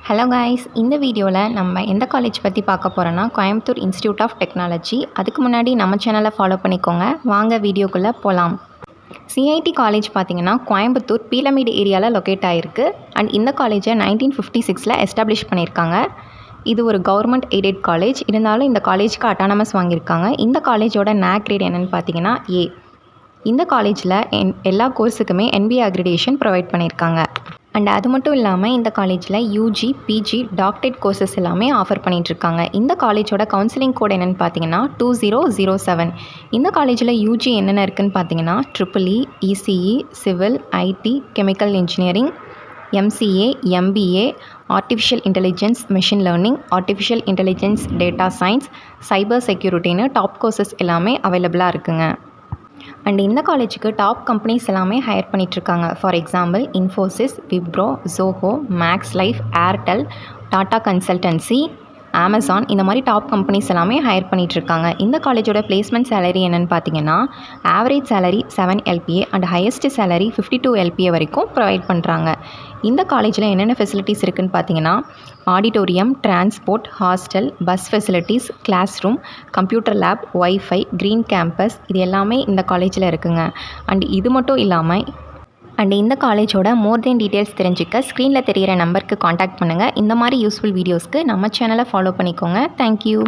Hello guys, இந்த வீடியோவில் நம்ம எந்த காலேஜ் பற்றி பார்க்க போகிறோன்னா கோயம்புத்தூர் இன்ஸ்டியூட் ஆஃப் டெக்னாலஜி. அதுக்கு முன்னாடி நம்ம சேனலை ஃபாலோ பண்ணிக்கோங்க. வாங்க வீடியோக்குள்ளே போகலாம். சிஐடி காலேஜ் பார்த்திங்கன்னா கோயம்புத்தூர் பீலமேடு ஏரியாவில் லொக்கேட் ஆகிருக்கு. அண்ட் இந்த காலேஜை 1956 எஸ்டாப்ளிஷ் பண்ணியிருக்காங்க. இது ஒரு கவர்மெண்ட் எய்டட் காலேஜ். இருந்தாலும் இந்த காலேஜுக்கு அட்டானமஸ் வாங்கியிருக்காங்க. இந்த காலேஜோட நேக் கிரேட் என்னென்னு பார்த்தீங்கன்னா ஏ. இந்த காலேஜில் எல்லா கோர்ஸுக்குமே NBA அக்ரிடேஷன் ப்ரொவைட் பண்ணியிருக்காங்க. அண்ட் அது மட்டும் இல்லாமல் இந்த காலேஜில் யூஜி, பிஜி, டாக்டரேட் கோர்சஸ் எல்லாமே ஆஃபர் பண்ணிகிட்ருக்காங்க. இந்த காலேஜோட கவுன்சிலிங் கோட் என்னென்னு பார்த்தீங்கன்னா 2007. இந்த காலேஜில் யூஜி என்னென்ன இருக்குதுன்னு பார்த்தீங்கன்னா EEE, ECE, civil, IT, chemical engineering, MCA, MBA, artificial intelligence, machine learning, artificial intelligence, data science, cyber செக்யூரிட்டின்னு டாப் கோர்சஸ் எல்லாமே அவைலபிளாக இருக்குங்க. அண்ட் இந்த காலேஜுக்கு டாப் கம்பெனிஸ் எல்லாமே ஹையர் பண்ணிகிட்ருக்காங்க. For example Infosys, Wipro, Zoho, Max Life, Airtel, Tata consultancy, Amazon, இந்த மாதிரி டாப் கம்பெனிஸ் எல்லாமே ஹையர் பண்ணிகிட்ருக்காங்க. இந்த காலேஜோட பிளேஸ்மெண்ட் சேலரி என்னென்னு பார்த்தீங்கன்னா average salary 7 LPA and highest salary 52 LPA வரைக்கும் ப்ரொவைட் பண்ணுறாங்க. இந்த காலேஜில் என்னென்ன ஃபெசிலிட்டிஸ் இருக்குதுன்னு பார்த்தீங்கன்னா auditorium, transport, hostel, bus facilities, class room, computer lab, wifi, green campus, இது எல்லாமே இந்த காலேஜில் இருக்குங்க. அண்ட் இது மட்டும் இல்லாமல் இந்த காலேஜோட மோர் தென் டீட்டெயில்ஸ் தெரிஞ்சுக்க ஸ்க்ரீனில் தெரிகிற நம்பருக்கு காண்டாக்ட் பண்ணுங்கள். இந்த மாதிரி யூஸ்ஃபுல் வீடியோஸ்க்கு நம்ம சேனலை ஃபாலோ பண்ணிக்கோங்க. தேங்க்யூ.